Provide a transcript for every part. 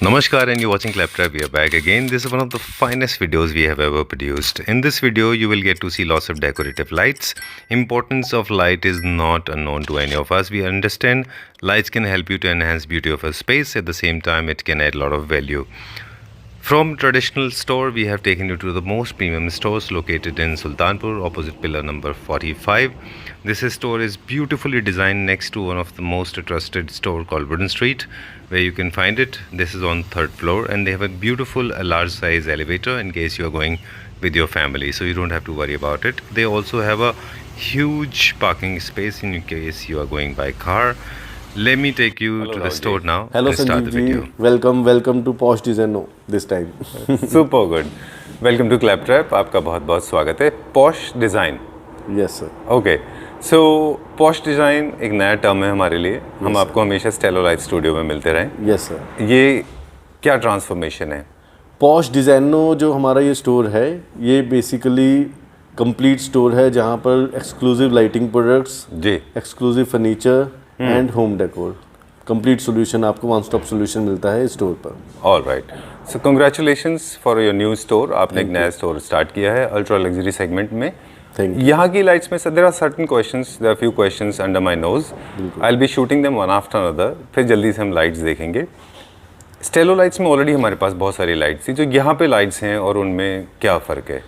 Namaskar and you're watching Claptrap. We are back again. This is one of the finest videos we have ever produced. In this video, you will get to see lots of decorative lights. Importance of light is not unknown to any of us. We understand lights can help you to enhance beauty of a space. At the same time, it can add a lot of value. From traditional store, we have taken you to the most premium stores located in Sultanpur, opposite pillar number 45. This store is beautifully designed next to one of the most trusted store called Wooden Street, where you can find it. This is on 3rd floor and they have a beautiful large size elevator in case you are going with your family, so you don't have to worry about it. They also have a huge parking space in case you are going by car. Let me take you to the store now. Hello Let's start the video. welcome to Posh Design this time. Super good. Welcome to clap trap. आपका बहुत बहुत स्वागत है। Posh design. Yes sir. Okay, so posh design एक नया term है हमारे लिए। हम आपको हमेशा स्टेलो लाइट स्टूडियो में मिलते रहें। Yes sir. ये क्या ट्रांसफॉर्मेशन है? पॉश डिज़ाइनो जो हमारा ये स्टोर है, ये बेसिकली कंप्लीट स्टोर है जहाँ पर एक्सक्लूसिव लाइटिंग प्रोडक्ट्स जी, exclusive furniture and home decor complete solution, आपको वन स्टॉप सोल्यूशन मिलता है इस स्टोर पर। All right, so congratulations for your new store. आपने एक नया स्टोर स्टार्ट किया है अल्ट्रा लग्जरी सेगमेंट में। यहाँ की लाइट्स में there are certain questions, there are few questions under my nose. I will be shooting them one after another, फिर जल्दी से हम लाइट्स देखेंगे। स्टेलो लाइट्स में ऑलरेडी हमारे पास बहुत सारी लाइट्स थी, जो यहाँ पे लाइट्स हैं और उनमें क्या फ़र्क है?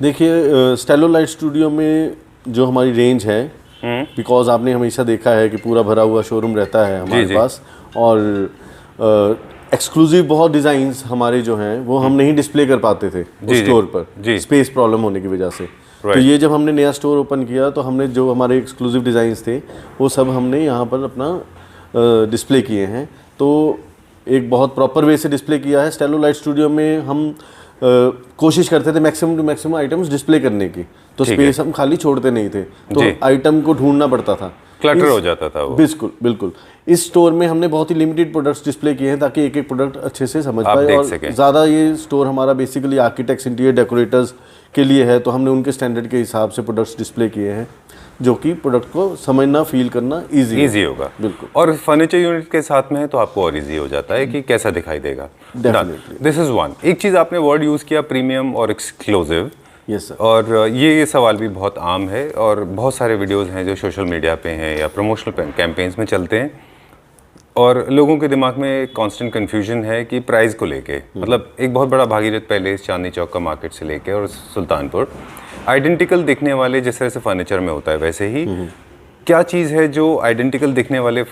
देखिए, स्टेलो लाइट स्टूडियो में जो हमारी रेंज है, बिकॉज आपने हमेशा देखा है कि पूरा भरा हुआ शोरूम रहता है हमारे पास, और एक्सक्लूसिव बहुत डिज़ाइंस हमारे जो हैं वो हम नहीं डिस्प्ले कर पाते थे उस स्टोर पर, स्पेस प्रॉब्लम होने की वजह से। तो ये जब हमने नया स्टोर ओपन किया तो हमने जो हमारे एक्सक्लूसिव डिज़ाइंस थे वो सब हमने यहाँ पर अपना डिस्प्ले किए हैं। तो एक बहुत प्रॉपर वे से डिस्प्ले किया है। स्टेलो लाइट स्टूडियो में हम कोशिश करते थे maximum to maximum items display करने की, तो स्पेस हम खाली छोड़ते नहीं थे, तो आइटम को ढूंढना पड़ता था, क्लटर हो जाता था वो। बिल्कुल बिल्कुल। इस स्टोर में हमने बहुत ही लिमिटेड प्रोडक्ट्स डिस्प्ले किए हैं ताकि एक एक प्रोडक्ट अच्छे से समझ पाए, और ज़्यादा ये स्टोर हमारा बेसिकली आर्किटेक्ट्स, इंटीरियर डेकोरेटर्स के लिए है, तो हमने उनके स्टैंडर्ड के हिसाब से प्रोडक्ट्स डिस्प्ले किए हैं जो कि प्रोडक्ट को समझना, फील करना इजी होगा। बिल्कुल। और फर्नीचर यूनिट के साथ में है तो आपको और इजी हो जाता है कि कैसा दिखाई देगा। This is one. एक चीज़ आपने वर्ड यूज़ किया, प्रीमियम और एक्सक्लूसिव। Yes sir. और ये सवाल भी बहुत आम है और बहुत सारे वीडियोस हैं जो सोशल मीडिया पे हैं या प्रमोशनल कैंपेन्स में चलते हैं, और लोगों के दिमाग में कांस्टेंट कन्फ्यूजन है कि प्राइस को लेके, मतलब एक बहुत बड़ा भागीरथ पैलेस चांदनी चौक का मार्केट से लेके और सुल्तानपुर आइडेंटिकल दिखने वाले, जिस तरह से फर्नीचर में होता है वैसे ही क्या चीज़ है जो आइडेंटिकल दिखने वाले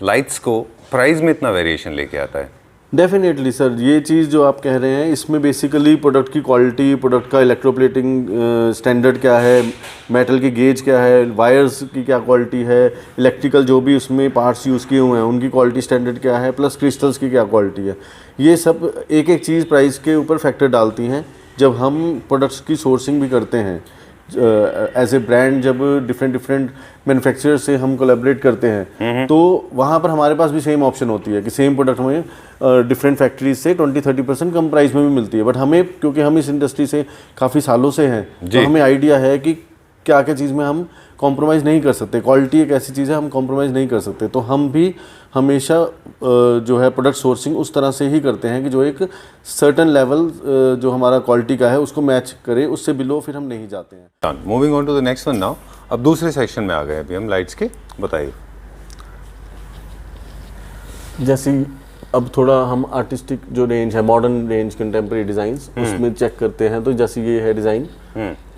लाइट्स को प्राइस में इतना वेरिएशन लेके आता है? डेफिनेटली सर, ये चीज़ जो आप कह रहे हैं इसमें बेसिकली प्रोडक्ट की क्वालिटी, प्रोडक्ट का इलेक्ट्रोप्लेटिंग स्टैंडर्ड क्या है, मेटल की गेज क्या है, वायर्स की क्या क्वालिटी है, इलेक्ट्रिकल जो भी उसमें पार्ट्स यूज़ किए हुए हैं उनकी क्वालिटी स्टैंडर्ड क्या है, प्लस क्रिस्टल्स की क्या क्वालिटी है, ये सब एक एक चीज़ प्राइस के ऊपर फैक्टर डालती हैं। जब हम प्रोडक्ट्स की सोर्सिंग भी करते हैं एज ए ब्रांड, जब डिफरेंट मैन्युफैक्चरर से हम कोलैबोरेट करते हैं, तो वहाँ पर हमारे पास भी सेम ऑप्शन होती है कि सेम प्रोडक्ट हमें डिफरेंट फैक्ट्रीज से 20-30% कम प्राइस में भी मिलती है। बट हमें, क्योंकि हम इस इंडस्ट्री से काफ़ी सालों से हैं, तो हमें आइडिया है कि क्या क्या चीज़ में हम कॉम्प्रोमाइज़ नहीं कर सकते। क्वालिटी एक ऐसी चीज़ है हम कॉम्प्रोमाइज़ नहीं कर सकते, तो हम भी हमेशा जो है प्रोडक्ट सोर्सिंग उस तरह से ही करते हैं कि जो एक सर्टन लेवल जो हमारा क्वालिटी का है उसको मैच करे, उससे बिलो फिर हम नहीं जाते हैं। Moving on to the next one now. अब दूसरे सेक्शन में आ गए अभी हम लाइट्स के, बताइए। जैसे अब थोड़ा हम आर्टिस्टिक जो रेंज है, मॉडर्न रेंज, कंटेम्प्रेरी डिज़ाइंस, उसमें चेक करते हैं। तो जैसे ये है डिज़ाइन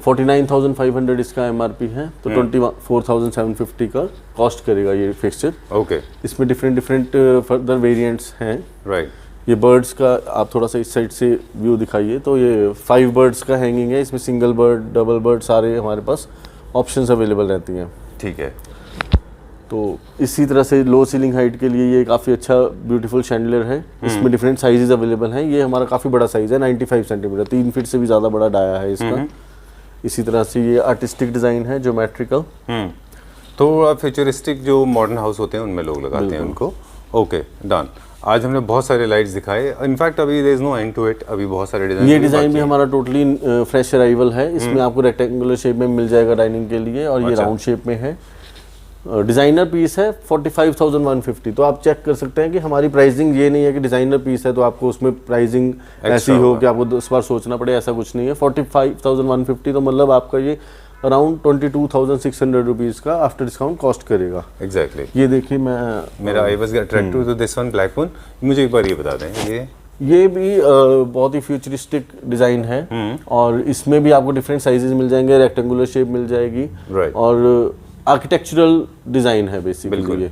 49,500 इसका MRP है, तो 24,750 का कॉस्ट करेगा ये फिक्सचर। ओके। इसमें डिफरेंट फर्दर वेरिएंट्स हैं। राइट। ये बर्ड्स का आप थोड़ा सा इस साइड से व्यू दिखाइए, तो ये 5 बर्ड्स का हैंगिंग है। इसमें सिंगल बर्ड, डबल बर्ड, सारे हमारे पास ऑप्शंस अवेलेबल रहती हैं। ठीक है। तो इसी तरह से लो सीलिंग हाइट के लिए ये काफ़ी अच्छा ब्यूटीफुल शैंडलियर है। इसमें डिफरेंट साइजेस अवेलेबल हैं। ये हमारा काफ़ी बड़ा साइज़ है, 95 सेंटीमीटर, 3 फीट से भी ज़्यादा बड़ा डाया है इसका। इसी तरह से ये आर्टिस्टिक डिज़ाइन है, ज्योमेट्रिकल। तो फ्यूचरिस्टिक जो मॉडर्न हाउस होते हैं उनमें लोग लगाते हैं उनको। Okay, done. आज हमने बहुत सारे लाइट्स दिखाए। इनफैक्ट अभी there is no end to it, अभी बहुत सारे डिज़ाइन। ये डिज़ाइन भी हमारा टोटली फ्रेश अराइवल है। इसमें आपको रेक्टेंगुलर शेप में मिल जाएगा डाइनिंग के लिए, और ये राउंड शेप में है। डिज़ाइनर पीस है 45,150। तो आप चेक कर सकते हैं कि हमारी प्राइसिंग ये नहीं है कि डिज़ाइनर पीस है तो आपको उसमें प्राइसिंग ऐसी हो कि आपको 10 बार सोचना पड़े, ऐसा कुछ नहीं है। 45,150 तो मतलब आपका ये अराउंड 22,600 रुपीज़ का आफ्टर डिस्काउंट कॉस्ट करेगा। एग्जैक्टली ये देखिए मेरा I was attracted to this one black one. मुझे एक बार ये बता दें ये भी बहुत ही फ्यूचरिस्टिक डिज़ाइन है और इसमें भी आपको डिफरेंट साइजेस मिल जाएंगे, रेक्टेंगुलर शेप मिल जाएगी और आर्किटेक्चरल डिज़ाइन है बेसिकली। ये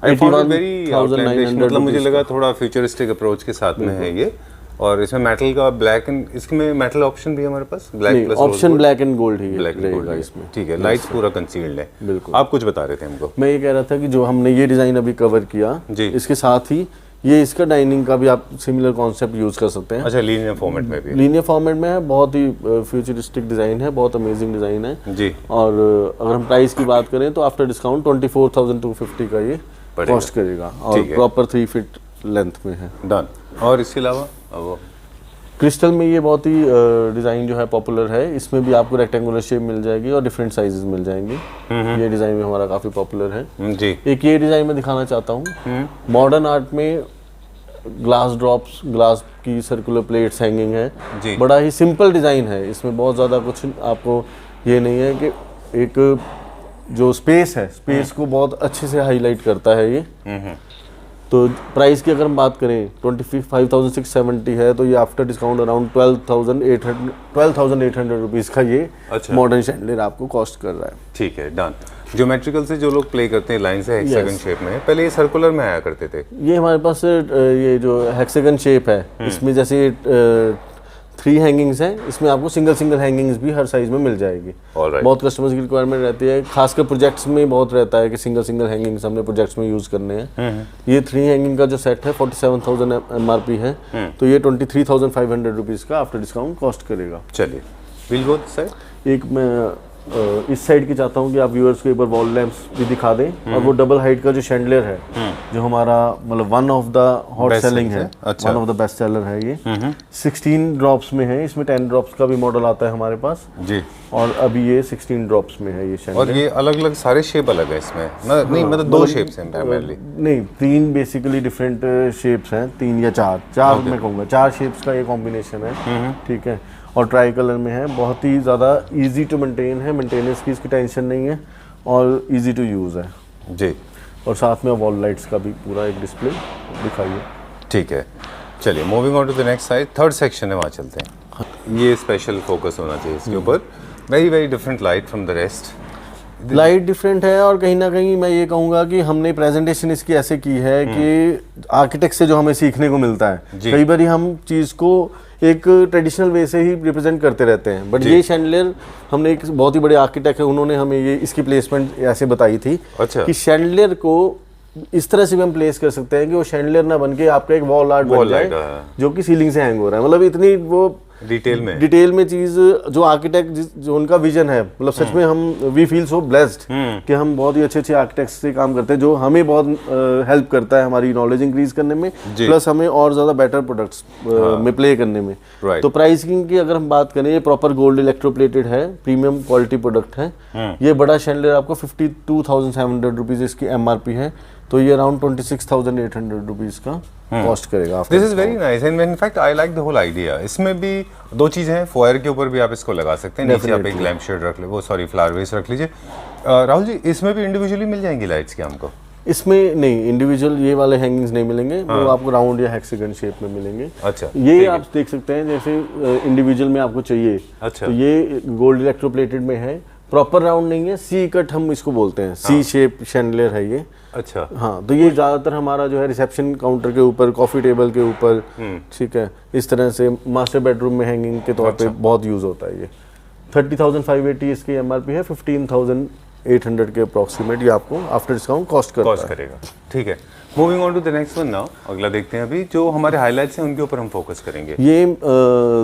I found it very outlandish, मतलब मुझे लगा थोड़ा फ्यूचरिस्टिक अप्रोच के साथ में है ये। और इसमें मेटल का ब्लैक एंड, इसमें मेटल ऑप्शन भी है हमारे पास, black plus option black and gold ही रहेगा इसमें। ठीक है, लाइट्स पूरा कंसील्ड है। बिल्कुल। आप कुछ बता रहे थे हमको। मैं ये कह रहा था कि जो हमने ये डिज़ाइन अभी कवर किया जी, इसके साथ ही ये इसका डाइनिंग का भी आप सिमिलर कॉन्सेप्ट यूज कर सकते हैं। अच्छा, लीनियर फॉर्मेट में भी? लीनियर फॉर्मेट में है, बहुत ही फ्यूचरिस्टिक डिज़ाइन है, बहुत अमेजिंग डिज़ाइन है जी। और अगर हम प्राइस की बात करें तो आफ्टर डिस्काउंट 24,250 का ये कॉस्ट करेगा और प्रॉपर 3 फीट लेंथ में है। डन। और इसके अलावा क्रिस्टल में ये बहुत ही डिज़ाइन जो है पॉपुलर है, इसमें भी आपको रेक्टेंगुलर शेप मिल जाएगी और डिफरेंट साइजेस मिल जाएंगे। ये डिज़ाइन में हमारा काफ़ी पॉपुलर है जी। एक ये डिज़ाइन मैं दिखाना चाहता हूँ। मॉडर्न आर्ट में ग्लास ड्रॉप्स, ग्लास की सर्कुलर प्लेट्स हैंगिंग है जी। बड़ा ही सिंपल डिज़ाइन है, इसमें बहुत ज़्यादा कुछ आपको ये नहीं है कि एक जो स्पेस है, स्पेस को बहुत अच्छे से हाईलाइट करता है ये। तो प्राइस की अगर हम बात करें 25,670 है, तो ये आफ्टर डिस्काउंट अराउंड 12,800 रुपीज़ का ये मॉडर्न शैंडलियर आपको कॉस्ट कर रहा है। ठीक है, डन। ज्योमेट्रिकल से जो लोग प्ले करते हैं लाइन से हेक्सागन शेप में, पहले ये सर्कुलर में आया करते थे। ये हमारे पास ये जो हेक्सागन शेप है इसमें जैसे 3 हैंगिंग्स हैं, इसमें आपको सिंगल हैंगिंग्स भी हर साइज में मिल जाएगी। बहुत कस्टमर्स की रिक्वायरमेंट रहती है, खासकर प्रोजेक्ट्स में बहुत रहता है कि सिंगल हैंगिंग्स हमने प्रोजेक्ट्स में यूज करने हैं। ये 3 हैंगिंग का जो सेट है 47,000 MRP है, तो ये 23,500 रुपीज़ का आफ्टर डिस्काउंट कॉस्ट करेगा। चलिए, विल गो दिस साइड। एक मैं इस साइड की चाहता हूँ कि आप व्यूअर्स को एक बार वॉल लैंप्स भी दिखा दें और वो डबल हाइट का जो शैंडलियर है जो हमारा मतलब one of the hot selling है, one of the best seller है ये। 16 ड्रॉप्स में है, इसमें 10 ड्रॉप्स का भी मॉडल आता है हमारे पास जी, और अभी ये 16 ड्रॉप्स में है ये शैंडलियर। और ये अलग अलग सारे शेप अलग है इसमें? नहीं मतलब 2 शेप्स हैं प्राइमरली? नहीं, 3 बेसिकली डिफरेंट शेप्स हैं, 3 या 4 मैं कहूँगा 4 शेप्स का ये कॉम्बिनेशन है। ठीक है, और ट्राई कलर में है, बहुत ही ज़्यादा इजी टू मेंटेन है, मेंटेनेंस की इसकी टेंशन नहीं है और इजी टू यूज़ है जी। और साथ में वॉल लाइट्स का भी पूरा एक डिस्प्ले दिखाइए। ठीक है, चलिए moving on to the next side. Third section है, वहाँ चलते हैं। ये स्पेशल फोकस होना चाहिए इसके ऊपर, very different light from the rest. Light different है और कहीं ना कहीं मैं ये कहूँगा कि हमने प्रेजेंटेशन इसकी ऐसे की है कि आर्किटेक्ट से जो हमें सीखने को मिलता है, कई बार हम चीज़ को एक ट्रेडिशनल वे से ही रिप्रेजेंट करते रहते हैं, बट ये शैंडलियर हमने एक बहुत ही बड़े आर्किटेक्ट है, उन्होंने हमें ये इसकी प्लेसमेंट ऐसे बताई थी कि शैंडलियर को इस तरह से भी हम प्लेस कर सकते हैं कि वो शैंडलियर ना बन के आपका एक वॉल आर्ट बन जाए जो कि सीलिंग से हैंग हो रहा है। मतलब इतनी वो डिटेल में चीज जो आर्किटेक्ट जो उनका विजन है, मतलब सच में हम वी फील सो ब्लेस्ड कि हम बहुत ही अच्छे आर्किटेक्ट्स से काम करते हैं जो हमें बहुत हेल्प करता है हमारी नॉलेज इंक्रीज करने में, प्लस हमें और ज्यादा बेटर प्रोडक्ट्स में प्ले करने में। तो प्राइसिंग की अगर हम बात करें, ये प्रॉपर गोल्ड इलेक्ट्रोप्लेटेड है, प्रीमियम क्वालिटी प्रोडक्ट है। ये बड़ा शैंडलियर आपको 52,700 रुपीज इसकी MRP है, तो ये अराउंड 26,800 रुपीज का कॉस्ट करेगा। This is very nice and in fact I like the whole idea. इसमें भी 2 चीज़ें हैं, फोयर के ऊपर भी आप इसको लगा सकते हैं, नीचे आप एक लैंप शेड रख ले, वो सॉरी फ्लावर वेस रख लीजिए। राहुल जी, इसमें भी इंडिविजुअली मिल जाएंगी लाइट्स क्या हमको? इसमें नहीं, इंडिविजुअल ये वाले हैंगिंग्स नहीं मिलेंगे, वो आपको राउंड या हेक्सागन शेप में मिलेंगे। अच्छा, ये आप देख सकते हैं, जैसे इंडिविजुअल में आपको चाहिए। अच्छा, तो ये गोल्ड इलेक्ट्रोप्लेटेड में है, प्रॉपर राउंड नहीं है, सी कट हम इसको बोलते हैं, सी शेप शैंडलियर है ये। अच्छा, हाँ, तो ये ज़्यादातर हमारा जो है रिसेप्शन काउंटर के ऊपर, कॉफ़ी टेबल के ऊपर, ठीक है, इस तरह से मास्टर बेडरूम में हैंगिंग के तौर पे बहुत यूज़ होता है ये। 30,580 इसकी MRP है, 15,800 के अप्रॉक्सीमेट ये आपको आफ्टर डिस्काउंट कॉस्ट करेगा। ठीक है, moving on to the next one now. अगला देखते हैं, अभी जो हमारे हाइलाइट्स हैं उनके ऊपर हम फोकस करेंगे। ये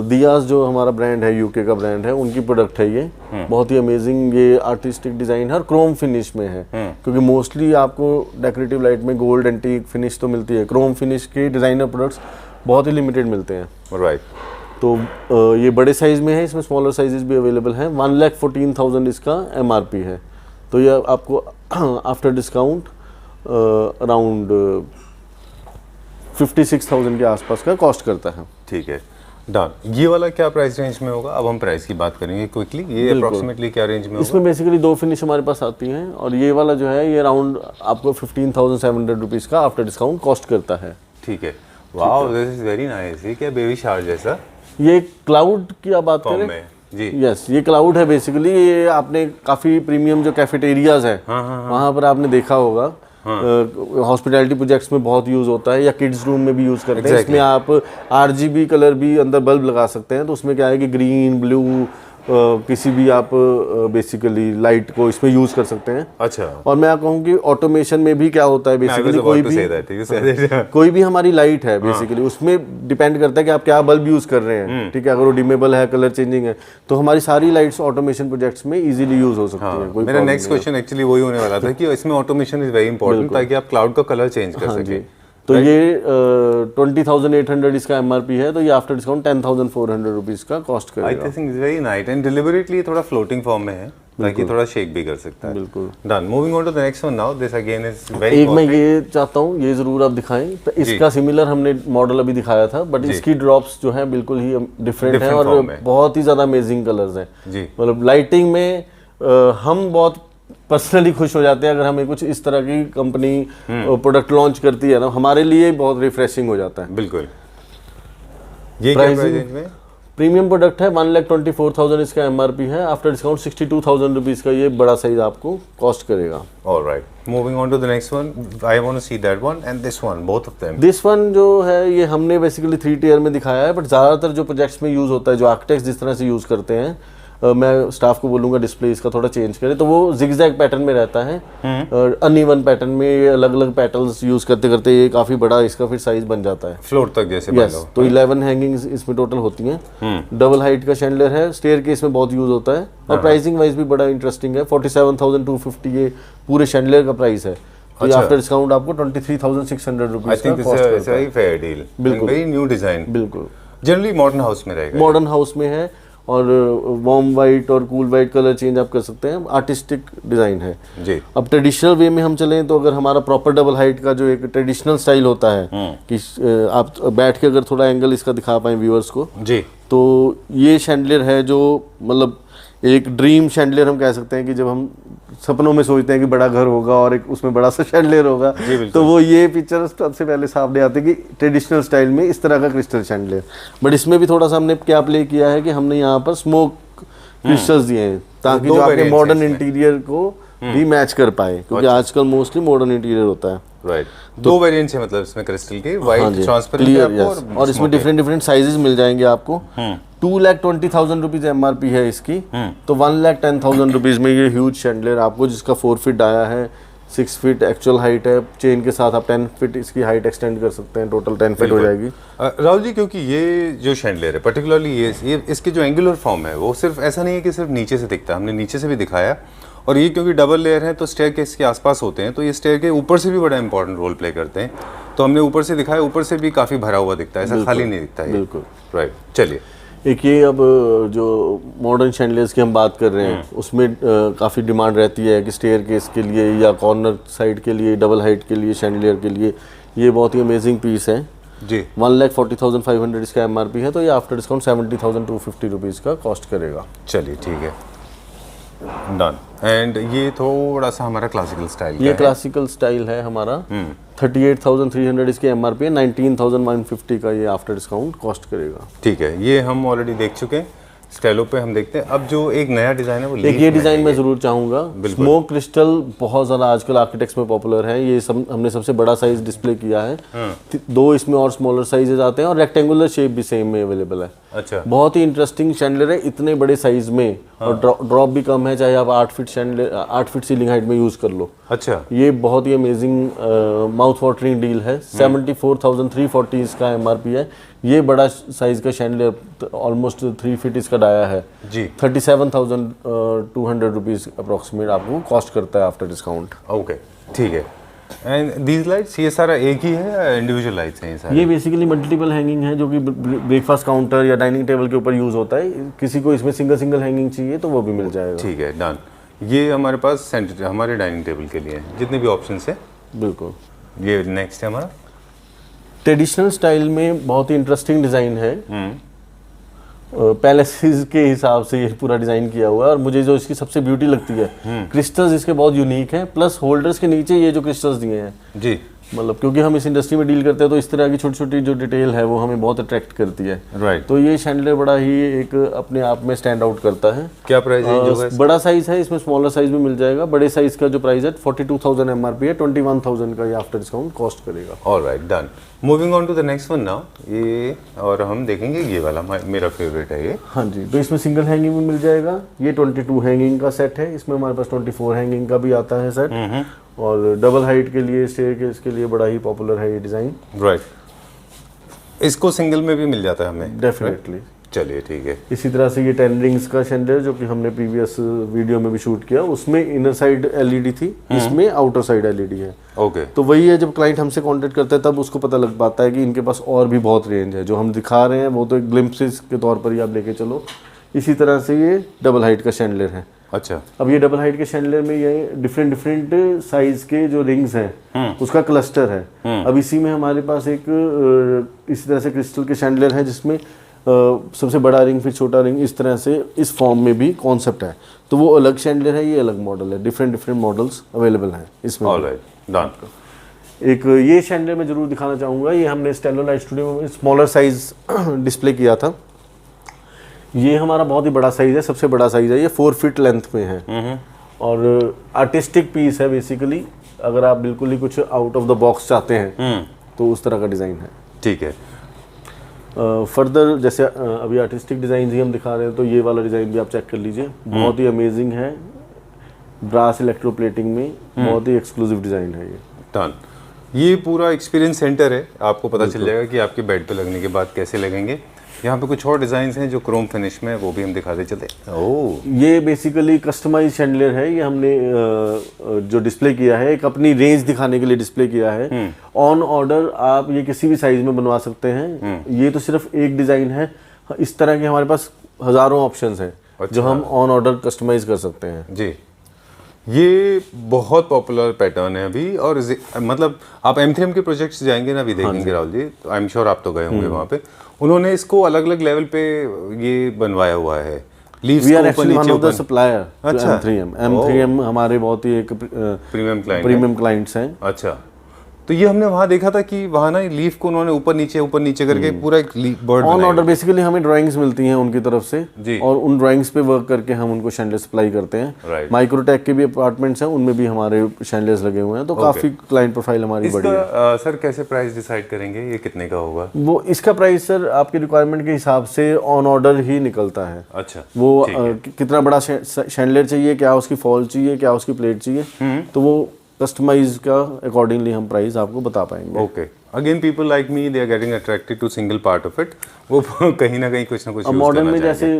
दियास जो हमारा ब्रांड है, UK का ब्रांड है, उनकी प्रोडक्ट है ये। बहुत ही अमेजिंग ये आर्टिस्टिक डिजाइन है और क्रोम फिनिश में है, क्योंकि मोस्टली आपको डेकोरेटिव लाइट में गोल्ड एंटीक फिनिश तो मिलती है, क्रोम फिनिश के डिजाइनर प्रोडक्ट्स बहुत ही लिमिटेड मिलते हैं। राइट, तो ये बड़े साइज में है, इसमें स्मॉलर साइजेस भी अवेलेबल हैं। 1,14,000 इसका MRP है, तो ये आपको आफ्टर डिस्काउंट अराउंड 56,000 के आसपास का कॉस्ट करता है। ठीक है, डन। ये वाला क्या प्राइस रेंज में होगा? अब हम प्राइस की बात करेंगे क्विकली। ये अप्रोक्सीमेटली क्या रेंज में होगा? इसमें बेसिकली 2 फिनिश हमारे पास आती हैं और ये वाला जो है ये अराउंड आपको 15,700 रुपीज़ का आफ्टर डिस्काउंट कॉस्ट करता है। ठीक है, wow, this is very nice. ये क्या बेबी शावर जैसा? ये क्लाउड की आप बात करें? में जी, यस, ये क्लाउड है बेसिकली। ये आपने काफ़ी प्रीमियम जो कैफेटेरियाज हैं वहाँ पर आपने देखा होगा, हॉस्पिटैलिटी प्रोजेक्ट्स में बहुत यूज़ होता है, या किड्स रूम में भी यूज़ करते हैं। इसमें आप RGB कलर भी अंदर बल्ब लगा सकते हैं, तो उसमें क्या है कि ग्रीन, ब्लू, किसी भी आप बेसिकली लाइट को इसमें यूज़ कर सकते हैं। अच्छा। और मैं कहूँ कि ऑटोमेशन में भी क्या होता है बेसिकली, कोई भी हमारी लाइट है बेसिकली उसमें डिपेंड करता है कि आप क्या बल्ब यूज़ कर रहे हैं। ठीक है, अगर वो डिमेबल है, कलर चेंजिंग है, तो हमारी सारी लाइट्स ऑटोमेशन प्रोजेक्ट्स में इजीली यूज़ हो सकती हैं। मेरा नेक्स्ट क्वेश्चन एक्चुअली वही होने वाला था कि इसमें ऑटोमेशन इज वेरी इंपॉर्टेंट, ताकि आप क्लाउड का कलर चेंज कर सकें। तो ये 20,800 इसका MRP है, तो ये आफ्टर डिस्काउंट 10,400 रुपीज़ का कॉस्ट करेगा। I think is very nice and deliberately थोड़ा फ्लोटिंग फॉर्म में है, ताकि थोड़ा शेक भी कर सकता है। बिल्कुल। Done, moving on to the next one now. This again is very एक मैं ये चाहता हूँ, ये जरूर आप दिखाएं। तो इसका सिमिलर हमने मॉडल अभी दिखाया था, बट इसकी ड्रॉप्स जो है बिल्कुल ही डिफरेंट है और बहुत ही ज़्यादा अमेजिंग कलर्स हैं। मतलब लाइटिंग में हम बहुत पर्सनली खुश हो जाते हैं अगर हमें कुछ इस तरह की कंपनी प्रोडक्ट लॉन्च करती है ना, हमारे लिए बहुत रिफ्रेशिंग हो जाता है। बिल्कुल। ये क्या प्राइस रेंज में? प्रीमियम प्रोडक्ट है, 1,24,000 इसका MRP है, आफ्टर डिस्काउंट 62,000 रुपीज़ का ये बड़ा साइज आपको कॉस्ट करेगा। Alright, moving on to the next one. I want to see that one and this one, both of them. This one जो है ये हमने बेसिकली 3 टियर में दिखाया है, बट ज़्यादातर जो प्रोजेक्ट्स में यूज़ होता है, जो आर्किटेक्ट्स जिस तरह से यूज़ करते हैं, मैं स्टाफ को बोलूँगा डिस्प्ले इसका थोड़ा चेंज करे, तो वो जिगजैग पैटर्न में रहता है, अनइवन पैटर्न में। ये अलग अलग पैटर्न्स यूज़ करते करते ये काफ़ी बड़ा इसका फिर साइज बन जाता है, फ्लोर तक जैसे। यस, तो 11 हैंगिंग्स इसमें टोटल होती हैं। डबल हाइट का शैंडलर है, स्टेयर केस में बहुत यूज़ होता है, और प्राइसिंग वाइज भी बड़ा इंटरेस्टिंग है। 47,250 ये पूरे शैंडलर का प्राइस है, तो आफ्टर डिस्काउंट आपको 23,600 रुपीज़ का कॉस्ट करता है। फेयर डील, बिल्कुल, वेरी न्यू डिज़ाइन। बिल्कुल, जनरली मॉडर्न हाउस में रहेगा, मॉडर्न हाउस में है, और वार्म वाइट और कूल वाइट कलर चेंज आप कर सकते हैं। आर्टिस्टिक डिज़ाइन है जी। अब ट्रेडिशनल वे में हम चलें तो अगर हमारा प्रॉपर डबल हाइट का जो एक ट्रेडिशनल स्टाइल होता है कि आप बैठ के अगर थोड़ा एंगल इसका दिखा पाएँ व्यूअर्स को जी, तो ये शैंडलियर है जो मतलब एक ड्रीम शैंडलियर हम कह सकते हैं कि जब हम सपनों में सोचते हैं कि बड़ा घर होगा और एक उसमें बड़ा सा शैंडलियर होगा, तो वो ये पिक्चर सबसे पहले सामने आती है कि ट्रेडिशनल स्टाइल में इस तरह का क्रिस्टल शैंडलियर। बट इसमें भी थोड़ा सा हमने क्या प्ले किया है कि हमने यहाँ पर स्मोक क्रिस्टल्स दिए हैं, ताकि जो आपके मॉडर्न इंटीरियर को भी मैच कर पाए, क्योंकि आजकल मोस्टली मॉडर्न इंटीरियर होता है। राइट, 2 वेरिएंट्स है मतलब इसमें क्रिस्टल के, वाइट ट्रांसपेरेंट क्लियर, और इसमें डिफरेंट साइजेस मिल जाएंगे आपको। 2,20,000 रुपीज़ MRP है इसकी, तो 1,10,000 रुपीज़ में ये ह्यूज शैंडलियर आपको, जिसका 4 फीट डाया है, 6 फीट एक्चुअल हाइट है, चेन के साथ आप 10 फीट इसकी हाइट एक्सटेंड कर सकते हैं, टोटल 10 फीट हो जाएगी। राहुल जी, क्योंकि ये जो शैंडलियर है पर्टिकुलरली ये इसके जो एंगुलर फॉर्म है वो सिर्फ ऐसा नहीं है कि सिर्फ नीचे से दिखता है, हमने नीचे से भी दिखाया, और ये क्योंकि डबल लेयर है तो स्टेयर केस के आसपास होते हैं, तो ये स्टेयर के ऊपर से भी बड़ा इंपॉर्टेंट रोल प्ले करते हैं, तो हमने ऊपर से दिखाया, ऊपर से भी काफ़ी भरा हुआ दिखता है, ऐसा खाली नहीं दिखता है। बिल्कुल राइट, चलिए एक ये अब जो मॉडर्न शैंडलियर्स की हम बात कर रहे हैं उसमें काफ़ी डिमांड रहती है कि स्टेयर केस के लिए या कॉर्नर साइड के लिए, डबल हाइट के लिए, शैंडलियर के लिए ये बहुत ही अमेजिंग पीस है जी। 1,40,500 इसका MRP है, तो ये आफ्टर डिस्काउंट 70,250 रुपीज़ का कॉस्ट करेगा। चलिए ठीक है, डन। एंड ये थोड़ा सा हमारा क्लासिकल स्टाइल, ये क्लासिकल स्टाइल है हमारा। 38,300 इसकी MRP है, 19,150 का ये आफ्टर डिस्काउंट कॉस्ट करेगा। ठीक है, ये हम ऑलरेडी देख चुके हैं, स्टाइलो पे हम देखते हैं। अब जो एक नया डिज़ाइन है वो एक ये डिज़ाइन मैं ज़रूर चाहूँगा। स्मोक क्रिस्टल बहुत ज़्यादा आजकल आर्किटेक्ट्स में पॉपुलर है, ये सब हमने सबसे बड़ा साइज डिस्प्ले किया है। 2 इसमें और स्मॉलर साइजेज आते हैं, और रेक्टेंगुलर शेप भी सेम में अवेलेबल है। अच्छा, बहुत ही इंटरेस्टिंग शैंडलियर है इतने बड़े साइज में, और ड्रॉप भी कम है, चाहे आप 8 feet chandelier 8 feet ceiling height में यूज़ कर लो। अच्छा, ये बहुत ही अमेजिंग माउथ वाटरिंग डील है। 74,340 इसका MRP है। ये बड़ा साइज का शैंडलियर ऑलमोस्ट 3 फीट इसका डाया है जी। 37,200 रुपीज़ अप्रॉक्सीमेट आपको कॉस्ट करता है आफ्टर डिस्काउंट। ओके, ठीक है। एंड दीज लाइट्स, ये सारा एक ही है या इंडिविजुअल लाइट्स हैं ये सारे? ये बेसिकली मल्टीपल हैंगिंग है, जो कि ब्रेकफास्ट काउंटर या डाइनिंग टेबल के ऊपर यूज़ होता है। किसी को इसमें सिंगल हैंगिंग चाहिए तो वो भी मिल जाएगा। ठीक है, डन। ये हमारे पास सेंटर हमारे डाइनिंग टेबल के लिए है, जितने भी ऑप्शंस हैं। बिल्कुल। ये नेक्स्ट है हमारा ट्रेडिशनल स्टाइल में बहुत ही इंटरेस्टिंग डिज़ाइन है। पैलेसेस के हिसाब से ये पूरा डिज़ाइन किया हुआ है, और मुझे जो इसकी सबसे ब्यूटी लगती है, क्रिस्टल्स इसके बहुत यूनिक हैं, प्लस होल्डर्स के नीचे ये जो क्रिस्टल्स दिए हैं, जी, मतलब क्योंकि हम इस इंडस्ट्री में डील करते हैं तो इस तरह की छोटी छोटी जो डिटेल है वो हमें बहुत अट्रैक्ट करती है। राइट। तो ये शैंडलियर बड़ा ही एक अपने आप में स्टैंड आउट करता है। क्या प्राइस रेंज होगा इसका? बड़ा साइज है, इसमें स्मॉलर साइज भी मिल जाएगा। बड़े साइज का जो प्राइस है 42,000 MRP है, 21,000 का ये आफ्टर डिस्काउंट कॉस्ट करेगा। Alright, done. Moving on to the next one now. ये और हम देखेंगे ये वाला मेरा फेवरेट है ये। हाँ जी, तो इसमें सिंगल हैंगिंग भी मिल जाएगा। ये 22 हैंगिंग का सेट है, इसमें हमारे पास 24 हैंगिंग का भी आता है सेट, और डबल हाइट के लिए, स्टेयरकेस के लिए बड़ा ही पॉपुलर है ये डिज़ाइन। राइट। इसको सिंगल में भी मिल जाता है हमें? डेफिनेटली। चलिए ठीक है। इसी तरह से ये 10 रिंग्स का शैंडलियर जो कि हमने प्रीवियस वीडियो में भी शूट किया, उसमें इनर साइड LED थी, इसमें आउटर साइड LED है। ओके। तो वही है, जब क्लाइंट हमसे कांटेक्ट करता है तब उसको पता लग पाता है कि इनके पास और भी बहुत रेंज है। जो हम दिखा रहे हैं वो तो एक ग्लिम्पसेस के तौर पर ही आप लेके चलो। इसी तरह से ये डबल हाइट का शैंडलियर है। अच्छा। अब ये डबल हाइट के शैंडलियर में ये डिफरेंट साइज के जो रिंग्स हैं उसका क्लस्टर है। अब इसी में हमारे पास एक इसी तरह से क्रिस्टल के शैंडलियर है, जिसमें सबसे बड़ा रिंग फिर छोटा रिंग, इस तरह से इस फॉर्म में भी कॉन्सेप्ट है। तो वो अलग शैंडलियर है, ये अलग मॉडल है। डिफरेंट मॉडल्स अवेलेबल हैं इसमें। Alright, done. एक ये शैंडलियर मैं जरूर दिखाना चाहूँगा, ये हमने स्टेलो लाइट स्टूडियो में स्मॉलर साइज डिस्प्ले किया था। ये हमारा बहुत ही बड़ा साइज है, सबसे बड़ा साइज है ये, 4 फीट लेंथ में है, और आर्टिस्टिक पीस है बेसिकली। अगर आप बिल्कुल ही कुछ आउट ऑफ द बॉक्स चाहते हैं तो उस तरह का डिज़ाइन है। ठीक है। फर्दर जैसे अभी आर्टिस्टिक डिज़ाइन ही हम दिखा रहे हैं, तो ये वाला डिज़ाइन भी आप चेक कर लीजिए, बहुत ही अमेजिंग है। ब्रास इलेक्ट्रोप्लेटिंग में बहुत ही एक्सक्लूसिव डिज़ाइन है ये। डन। ये पूरा एक्सपीरियंस सेंटर है, आपको पता चल जाएगा कि आपके बेड पे लगने के बाद कैसे लगेंगे। यहाँ पे कुछ और डिज़ाइंस हैं जो क्रोम फिनिश में है, वो भी हम दिखाते चलते। ओह, ये बेसिकली कस्टमाइज शैंडलियर है। ये हमने जो डिस्प्ले किया है, एक अपनी रेंज दिखाने के लिए डिस्प्ले किया है। ऑन ऑर्डर आप ये किसी भी साइज में बनवा सकते हैं। ये तो सिर्फ एक डिज़ाइन है, इस तरह के हमारे पास हज़ारों ऑप्शंस हैं। अच्छा। जो हम ऑन ऑर्डर कस्टमाइज कर सकते हैं। जी। ये बहुत पॉपुलर पैटर्न है अभी, और मतलब आप M3M के प्रोजेक्ट्स जाएंगे ना, अभी देखेंगे राहुल जी, तो आई एम श्योर आप तो गए होंगे वहाँ पे। उन्होंने इसको अलग अलग लेवल पे ये बनवाया हुआ है। लीव्स वी आर को ऊपर एक्चुअली वन नीचे ऑफ द ऊपर। सप्लायर अच्छा। M3M हमारे बहुत ही एक प्रीमियम क्लाइंट्स हैं। अच्छा, तो ये हमने वहाँ देखा था कि वहाँ ना लीफ को उन्होंने ऊपर नीचे करके पूरा एक बर्ड ऑन ऑर्डर बेसिकली हमें ड्राइंग्स मिलती हैं उनकी तरफ से जी। और उन ड्राइंग्स पे वर्क करके हम उनको शैंडलियर सप्लाई करते हैं। राइट। माइक्रोटेक के भी अपार्टमेंट्स हैं, उनमें भी हमारे शैंडलियर्स लगे हुए हैं, तो काफी क्लाइंट प्रोफाइल हमारी बड़ी है। इसका सर कैसे प्राइस डिसाइड करेंगे, ये कितने का होगा? वो इसका प्राइस सर आपकी रिक्वायरमेंट के हिसाब से ऑन ऑर्डर ही निकलता है। अच्छा, वो कितना बड़ा शैंडलियर चाहिए, क्या उसकी फॉल चाहिए, क्या उसकी प्लेट चाहिए, तो वो कस्टमाइज का अकॉर्डिंगली हम प्राइस आपको बता पाएंगे। Okay. Again people like me, they are getting attracted to single part of it. वो कहीं ना कहीं कुछ ना कुछ मॉडर्न में जैसे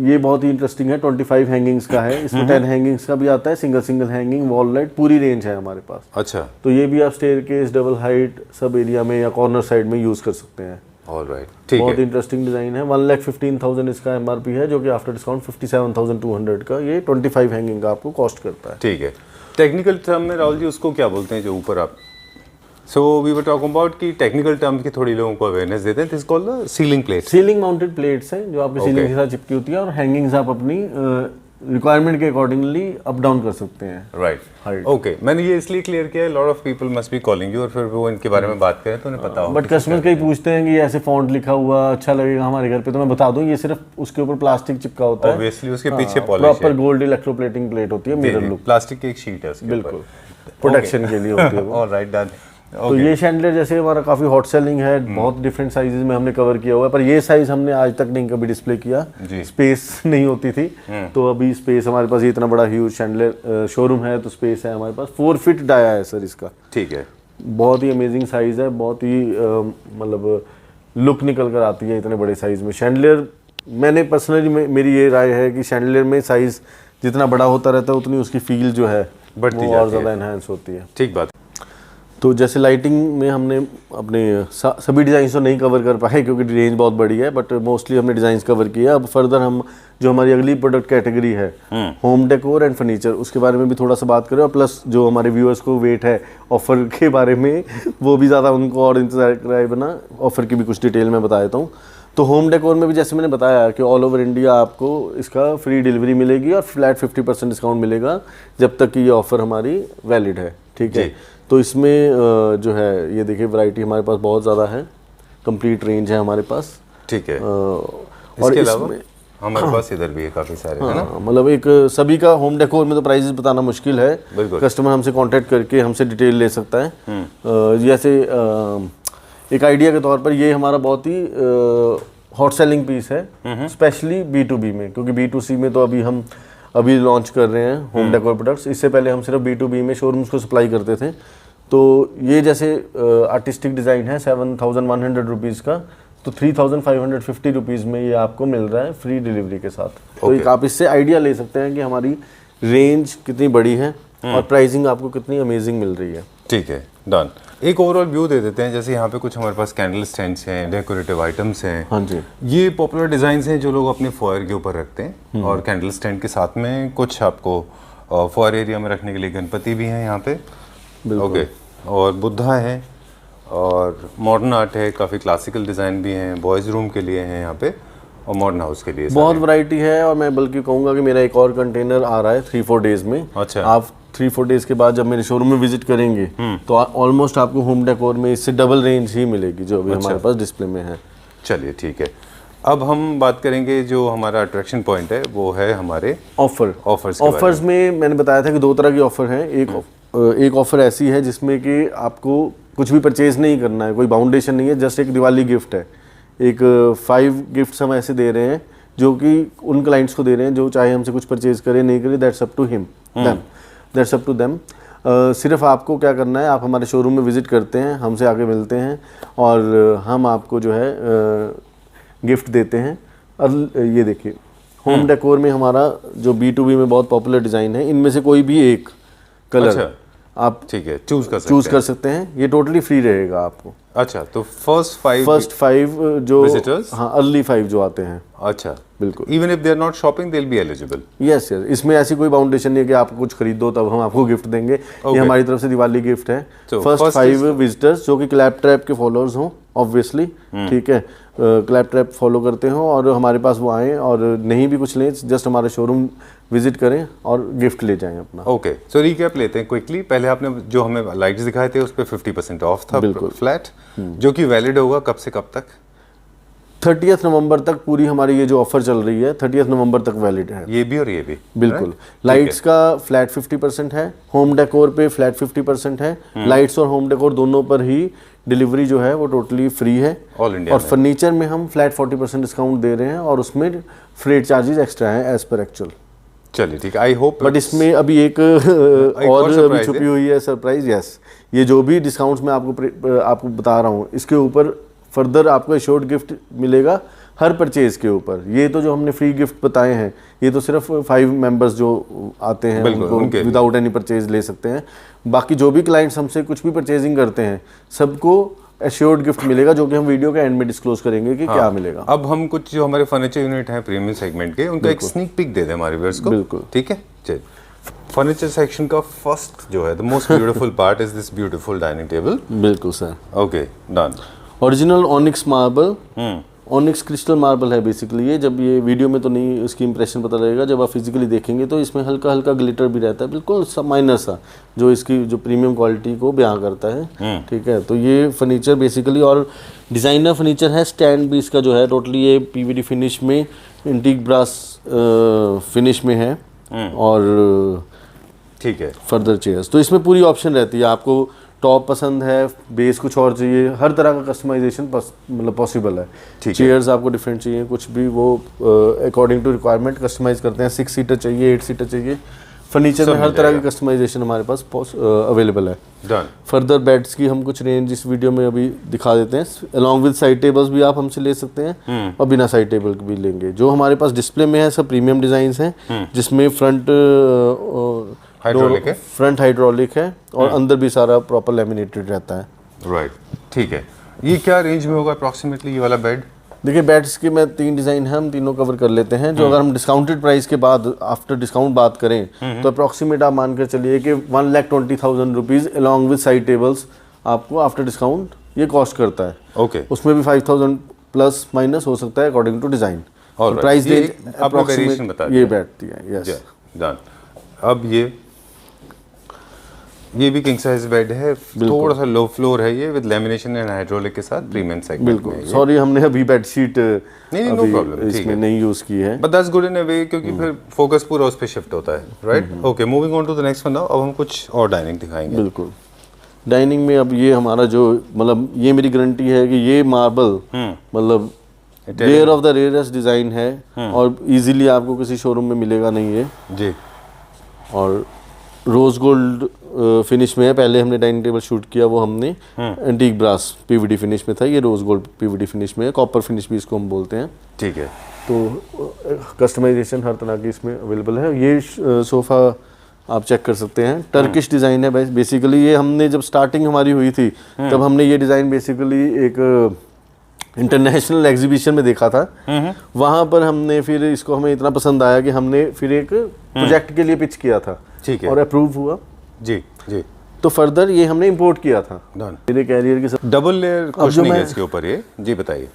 ये बहुत ही इंटरेस्टिंग है, 25 हैंगिंग्स का है, इसमें 10 हैंगिंग्स का भी आता है, सिंगल हैंगिंग, वॉल लाइट, पूरी रेंज है हमारे पास। अच्छा, तो ये भी आप स्टेयरकेस, डबल हाइट, सब एरिया में या कॉर्नर साइड में यूज कर सकते हैं। ऑलराइट, ठीक है। बहुत इंटरेस्टिंग डिजाइन है। 1,15,000 इसका MRP है, जो कि आफ्टर डिस्काउंट 57,200 का ये 25 हैंगिंग का आपको कॉस्ट करता है। ठीक है। टेक्निकल टर्म में राहुल जी उसको क्या बोलते हैं जो ऊपर आप, so we were talking about कि टेक्निकल टर्म की थोड़ी लोगों को अवेयरनेस देते हैं। This called the ceiling plate. Ceiling mounted plates हैं जो आपकी सीलिंग के साथ चिपकी होती है, और हैंगिंग्स आप अपनी रिक्वायरमेंट के अकॉर्डिंगली अप डाउन कर सकते हैं। Right, okay. मैंने ये इसलिए क्लियर किया है, lot of people must be calling you, और फिर वो इनके बारे में बात करें तो उन्हें पता हो। बट कस्टमर कई पूछते हैं कि ऐसे फॉन्ट लिखा हुआ अच्छा लगेगा हमारे घर पे, तो मैं बता दूं ये सिर्फ उसके ऊपर प्लास्टिक चिपका होता है। ऑब्वियसली उसके पीछे polish proper gold electroplating plate होती है, मिरर लुक, प्लास्टिक की एक शीट है उसके बिल्कुल प्रोटेक्शन के लिए होती है वो। Alright, done. तो ये शैंडलियर जैसे हमारा काफ़ी हॉट सेलिंग है, बहुत डिफरेंट साइजेस में हमने कवर किया हुआ है, पर ये साइज हमने आज तक नहीं कभी डिस्प्ले किया, स्पेस नहीं होती थी। तो अभी स्पेस हमारे पास, ये इतना बड़ा ह्यूज शैंडलियर शोरूम है, तो स्पेस है हमारे पास। 4 फीट डाया है सर इसका। ठीक है। बहुत ही अमेजिंग साइज है, बहुत ही मतलब लुक निकल कर आती है इतने बड़े साइज में शैंडलियर। मैंने पर्सनली मेरी ये राय है कि शैंडलियर में साइज जितना बड़ा होता रहता है उतनी उसकी फील जो है बढ़ती वो और ज़्यादा एनहांस होती है। ठीक बात। तो जैसे लाइटिंग में हमने अपने सभी डिज़ाइन तो नहीं कवर कर पाए क्योंकि रेंज बहुत बड़ी है, बट मोस्टली हमने डिज़ाइंस कवर किया। अब फर्दर हम जो हमारी अगली प्रोडक्ट कैटेगरी है होम डेकोर एंड फर्नीचर, उसके बारे में भी थोड़ा सा बात करें, और प्लस जो हमारे व्यूअर्स को वेट है ऑफ़र के बारे में वो भी ज़्यादा उनको और इंतजार कराए बना ऑफ़र की भी कुछ डिटेल में बता देता हूँ। तो होम डेकोर में भी जैसे मैंने बताया कि ऑल ओवर इंडिया आपको इसका फ्री डिलीवरी मिलेगी और फ्लैट 50% डिस्काउंट मिलेगा जब तक कि ये ऑफ़र हमारी वैलिड है, ठीक है। तो इसमें जो है ये देखिए वैरायटी हमारे पास बहुत ज़्यादा है, कंप्लीट रेंज है हमारे पास, ठीक है। और इसमें हमारे पास इधर भी है काफ़ी सारे, है ना? मतलब एक सभी का होम डेकोर में तो प्राइसेस बताना मुश्किल है, कस्टमर हमसे कांटेक्ट करके हमसे डिटेल ले सकता है। जैसे एक आइडिया के तौर पर ये हमारा बहुत ही हॉट सेलिंग पीस है, स्पेशली B2B में, क्योंकि B2C में तो अभी लॉन्च कर रहे हैं होम डेकोर प्रोडक्ट्स। इससे पहले हम सिर्फ B2B में शोरूम्स को सप्लाई करते थे। तो ये जैसे आर्टिस्टिक डिज़ाइन है 7100 रुपीज़ का, तो 3550 रुपीज़ में ये आपको मिल रहा है फ्री डिलीवरी के साथ। तो एक आप इससे आइडिया ले सकते हैं कि हमारी रेंज कितनी बड़ी है और प्राइसिंग आपको कितनी अमेजिंग मिल रही है। ठीक है, डन। एक ओवरऑल व्यू दे देते हैं। जैसे यहाँ पे कुछ हमारे पास कैंडल स्टैंड्स हैं, डेकोरेटिव आइटम्स हैं। हाँ जी, ये पॉपुलर डिज़ाइंस हैं जो लोग अपने फॉयर के ऊपर रखते हैं, और कैंडल स्टैंड के साथ में कुछ आपको फॉयर एरिया में रखने के लिए गणपति भी हैं यहाँ पे, ओके, और बुद्धा है, और मॉडर्न आर्ट है, काफ़ी क्लासिकल डिज़ाइन भी हैं, बॉयज़ रूम के लिए हैं यहाँ पे, और मॉडर्न हाउस के लिए बहुत वैरायटी है। और मैं बल्कि कहूँगा कि मेरा एक और कंटेनर आ रहा है 3-4 डेज़ में। अच्छा, आप 3-4 डेज़ के बाद जब मेरे शोरूम में विजिट करेंगे तो ऑलमोस्ट आपको होम डेकोर में इससे डबल रेंज ही मिलेगी जो अभी हमारे पास डिस्प्ले में है। चलिए ठीक है, अब हम बात करेंगे जो हमारा अट्रैक्शन पॉइंट है वो है हमारे ऑफर्स में मैंने बताया था कि 2 तरह की ऑफ़र हैं। एक ऑफ़र ऐसी है जिसमें कि आपको कुछ भी परचेज़ नहीं करना है, कोई बाउंडेशन नहीं है, जस्ट एक दिवाली गिफ्ट है। एक 5 गिफ्ट्स हम ऐसे दे रहे हैं जो कि उन क्लाइंट्स को दे रहे हैं जो चाहे हमसे कुछ परचेज करे नहीं करे, दैट्स अप टू देम। सिर्फ आपको क्या करना है, आप हमारे शोरूम में विजिट करते हैं, हमसे आके मिलते हैं और हम आपको जो है गिफ्ट देते हैं। और ये देखिए होम डेकोर में हमारा जो B2B में बहुत पॉपुलर डिज़ाइन है, इनमें से कोई भी एक कलर आप ठीक है चूज कर सकते हैं। ये टोटली फ्री रहेगा आपको। अच्छा, तो फर्स्ट 5 जो विजिटर्स, हाँ अर्ली 5 जो आते हैं, अच्छा बिल्कुल, even if they are not shopping they will be eligible. Yes, इसमें ऐसी कोई बाउंडेशन नहीं है कि आप कुछ खरीदो तब हम आपको गिफ्ट देंगे। ये हमारी तरफ से दिवाली गिफ्ट है। फर्स्ट 5 विजिटर्स जो कि क्लैप ट्रैप के फॉलोअर्स हों, ऑब्वियसली, ठीक है, क्लैप ट्रैप फॉलो करते हो और हमारे पास वो आएँ, और नहीं भी कुछ लें, जस्ट हमारे शोरूम विजिट करें और गिफ्ट ले जाएं अपना। ओके, सो रिकैप लेते हैं क्विकली। पहले आपने जो हमें लाइट्स दिखाए थे उस पर 50% ऑफ था, बिल्कुल फ्लैट, जो कि वैलिड होगा कब से कब तक? 30 नवंबर तक पूरी हमारी ये जो ऑफर चल रही है 30 नवंबर तक वैलिड है। ये भी और ये भी, बिल्कुल। लाइट्स का फ्लैट 50% है, होम डेकोर पे फ्लैट 50% है। लाइट्स और होम डेकोर दोनों पर ही डिलीवरी जो है वो टोटली फ्री है ऑल इंडिया। और फर्नीचर में हम फ्लैट 40% डिस्काउंट दे रहे हैं और उसमें फ्रेट चार्जेस एक्स्ट्रा हैं एज पर एक्चुअल। चलिए ठीक है, आई होप। बट इसमें अभी एक और अभी छुपी हुई है सरप्राइज। यस, ये जो भी डिस्काउंट्स मैं आपको बता रहा हूँ, इसके ऊपर फर्दर आपको एश्योर्ड गिफ्ट मिलेगा हर परचेज के ऊपर। ये तो जो हमने फ्री गिफ्ट बताए हैं, ये तो सिर्फ 5 मेंबर्स जो आते हैं उनको विदाउट एनी परचेज ले सकते हैं। बाकी जो भी क्लाइंट्स हमसे कुछ भी परचेजिंग करते हैं सबको एश्योर्ड गिफ्ट मिलेगा, जो कि हम वीडियो के एंड में डिस्क्लोज करेंगे कि क्या मिलेगा। अब हम कुछ जो हमारे फर्नीचर यूनिट हैं प्रीमियम सेगमेंट के, उनका एक स्नीक पिक दे दें हमारे व्यूअर्स को। बिल्कुल, ठीक है। चलिए, फर्नीचर सेक्शन का फर्स्ट जो है the most beautiful part is this beautiful dining table. बिल्कुल sir. Okay, done. Original onyx marble, onyx crystal marble है बेसिकली ये। जब ये वीडियो में तो नहीं इसकी इंप्रेशन पता लगेगा, जब आप फिजिकली देखेंगे तो इसमें हल्का हल्का ग्लिटर भी रहता है, बिल्कुल माइनर सा, जो इसकी जो प्रीमियम क्वालिटी को बयां करता है। ठीक है, तो ये फर्नीचर बेसिकली, और डिज़ाइनर फर्नीचर है। स्टैंड भी इसका जो है टोटली ये PVD फिनिश में, एंटीक ब्रास फिनिश में है। और ठीक है, फर्दर चेयर्स तो इसमें पूरी ऑप्शन रहती है। आपको टॉप पसंद है, बेस कुछ और चाहिए, हर तरह का कस्टमाइजेशन मतलब पॉसिबल है। चेयर्स आपको डिफरेंट चाहिए, कुछ भी वो अकॉर्डिंग टू रिक्वायरमेंट कस्टमाइज करते हैं। 6 सीटर चाहिए, 8 सीटर चाहिए, फर्नीचर में हर तरह की कस्टमाइजेशन हमारे पास अवेलेबल है। डन। फर्दर बेड्स की हम कुछ रेंज इस वीडियो में अभी दिखा देते हैं। अलॉन्ग विद साइड टेबल्स भी आप हमसे ले सकते हैं और बिना साइड टेबल भी लेंगे। जो हमारे पास डिस्प्ले में है सब प्रीमियम डिज़ाइंस हैं, जिसमें फ्रंट हाइड्रोलिक है, फ्रंट हाइड्रोलिक है और अंदर भी सारा प्रॉपर लेमिनेटेड रहता है। राइट, ठीक है। ये क्या रेंज में होगा अप्रॉक्सीमेटली ये वाला बेड? देखिए बेड्स के मैं 3 डिज़ाइन है, हम तीनों कवर कर लेते हैं। जो अगर हम डिस्काउंटेड प्राइस के बाद आफ्टर डिस्काउंट बात करें तो अप्रॉक्सीमेट आप मान कर चलिए कि 1,20,000 rupees along with side tables आपको आफ्टर डिस्काउंट ये कॉस्ट करता है। ओके, उसमें भी 5,000 प्लस माइनस हो सकता है according to design. Alright. Price ये रेंज आपने variation बता ये बैठती है। Yes, done. अब ये भी किंग साइज बेड है, थोड़ा सा लो फ्लोर है ये, विद लेमिनेशन एंड हाइड्रोलिक के साथ प्रीमियम सेगमेंट बिल्कुल। में। सॉरी हमने अभी बेडशीट नहीं, नो प्रॉब्लम, ठीक इसमें है, नहीं यूज़ की है, but that's good in a way, क्योंकि फिर फोकस पूरा उस पे शिफ्ट होता है, right? Okay, moving on to the next one now. अब हम कुछ और डाइनिंग दिखाएंगे। बिल्कुल। डाइनिंग में अब ये हमारा जो मतलब ये मेरी गारंटी है कि ये मार्बल मतलब rare of the rarest design है और इजीली आपको किसी शोरूम में मिलेगा नहीं है जी। और रोज गोल्ड फिनिश में है। पहले हमने डाइनिंग टेबल शूट किया वो हमने एंटीक ब्रास पीवीडी फिनिश में था, ये रोज गोल्ड पीवीडी फिनिश में है, कॉपर फिनिश भी इसको हम बोलते हैं। ठीक है, तो कस्टमाइजेशन हर तरह की इसमें अवेलेबल है। ये सोफ़ा आप चेक कर सकते हैं, टर्किश डिज़ाइन है बेसिकली। ये हमने जब स्टार्टिंग हमारी हुई थी तब हमने ये डिज़ाइन बेसिकली एक इंटरनेशनल एग्जीबिशन में देखा था। वहाँ पर हमने फिर इसको हमें इतना पसंद आया कि हमने फिर एक प्रोजेक्ट के लिए पिच किया था, ठीक है, और अप्रूव हुआ जी जी। तो फर्दर ये हमने इंपोर्ट किया था डन। मेरे कैरियर के साथ। डबल लेयर कुशनिंग है इसके ऊपर ये, जी बताइए।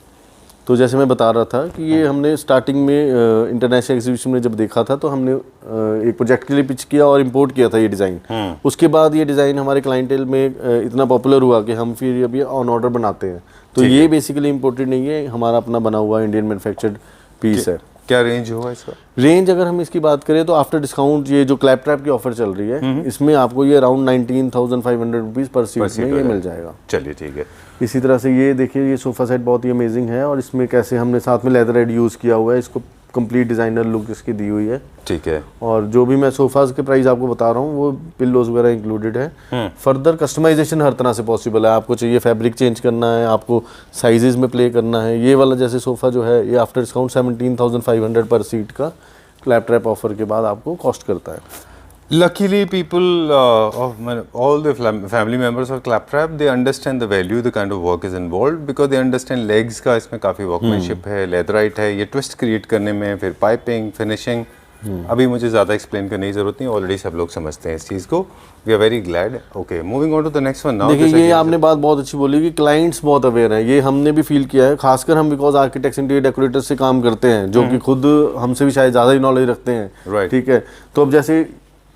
तो जैसे मैं बता रहा था कि ये हमने स्टार्टिंग में इंटरनेशनल एग्जीबिशन में जब देखा था तो हमने एक प्रोजेक्ट के लिए पिच किया और इंपोर्ट किया था ये डिज़ाइन। उसके बाद ये डिज़ाइन हमारे क्लाइंटेल में इतना पॉपुलर हुआ कि हम फिर अभी ऑन ऑर्डर बनाते हैं। तो ये बेसिकली इंपोर्टेड नहीं है, हमारा अपना बना हुआ इंडियन मैन्युफैक्चर्ड पीस है। क्या रेंज होगा इसका? रेंज अगर हम इसकी बात करें तो आफ्टर डिस्काउंट ये जो क्लैप ट्रैप की ऑफर चल रही है इसमें आपको ये अराउंड 19,500 रुपीज़ पर सीट में ये मिल जाएगा। चलिए ठीक है। इसी तरह से ये देखिए, ये सोफ़ा सेट बहुत ही अमेजिंग है और इसमें कैसे हमने साथ में लेदर हेड यूज़ किया हुआ है, इसको कंप्लीट डिज़ाइनर लुक इसकी दी हुई है। ठीक है। और जो भी मैं सोफ़ाज़ के प्राइस आपको बता रहा हूँ वो पिल्लोज वगैरह इंक्लूडेड है। फर्दर कस्टमाइजेशन हर तरह से पॉसिबल है, आपको चाहिए फैब्रिक चेंज करना है, आपको साइजेस में प्ले करना है। ये वाला जैसे सोफ़ा जो है ये आफ्टर डिस्काउंट 17,500 पर सीट का क्लैप ट्रैप ऑफर के बाद आपको कॉस्ट करता है। Luckily, people all the family members of Claptrap, they understand the value, the kind of work is involved, because they understand legs का इसमें काफ़ी वर्कमैनशिप है, लेदराइट है, ये ट्विस्ट क्रिएट करने में, फिर पाइपिंग, फिनिशिंग। अभी मुझे ज़्यादा एक्सप्लेन करने की ज़रूरत नहीं, ऑलरेडी सब लोग समझते हैं इस चीज़ को। We are very glad. Okay, moving on to the next one now. देखिए ये आपने बात बहुत अच्छी बोली कि क्लाइंट्स बहुत अवेयर हैं, ये हमने भी फील किया है, खासकर हम बिकॉज आर्किटेक्ट्स इंटीरियर डेकोरेटर से काम करते हैं जो कि खुद हमसे भी शायद ज़्यादा ही नॉलेज रखते हैं। ठीक है, तो अब जैसे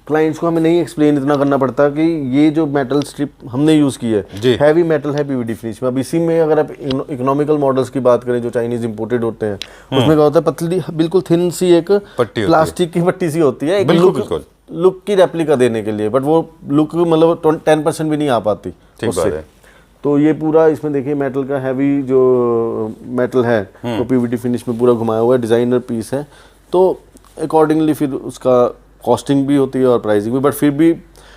क्लाइंट्स को हमें नहीं एक्सप्लेन इतना करना पड़ता कि ये जो मेटल स्ट्रिप हमने यूज़ की है हैवी मेटल है पीवीडी फिनिश में। अब इसी में अगर आप इकोनॉमिकल मॉडल्स की बात करें जो चाइनीज इंपोर्टेड होते हैं उसमें क्या होता है, पतली बिल्कुल थिन सी एक प्लास्टिक की पट्टी सी होती है, एक लुक की रेप्लिका देने के लिए, बट वो लुक मतलब 10% भी नहीं आ पाती उससे। तो ये पूरा इसमें देखिए मेटल का हैवी जो मेटल है वो पीवीडी फिनिश में पूरा घुमाया हुआ है, डिज़ाइनर पीस है। तो अकॉर्डिंगली फिर उसका कॉस्टिंग भी होती है और प्राइसिंग भी, बट फिर भी